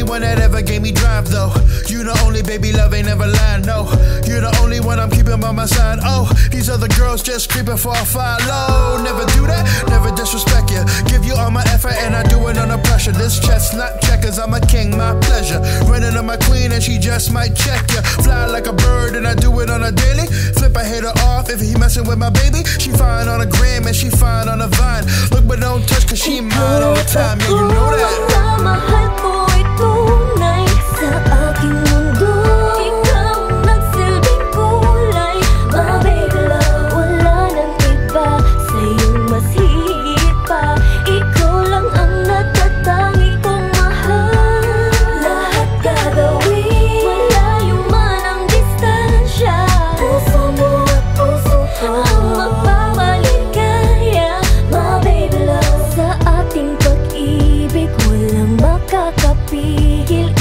one that ever gave me drive though. You the only baby love ain't never lying, no. You're the only one I'm keeping by my side. Oh, these other girls just creeping for a follow. Never do that, never disrespect you. Give you all my effort and I do it under pressure. This chestnut checkers, I'm a king, my pleasure. Running on my queen and she just might check you. Fly like a bird and I do it on a daily. Flip a hater off if he messing with my baby. She fine on a gram and she fine on a vine. Look but don't touch cause she mine all the time. Yeah, you know that. Mahal ko ay tunay sa aking mundo. Ikaw nagsilbing kulay. My baby love, wala nang iba. Sa'yong mas higit pa. Ikaw lang ang natatangi kong mahal. Lahat gagawin, malayo man ang distansya. Puso mo at puso ko ang magpapalinkaya. My baby love, sa ating pag-ibig walang makakapigil.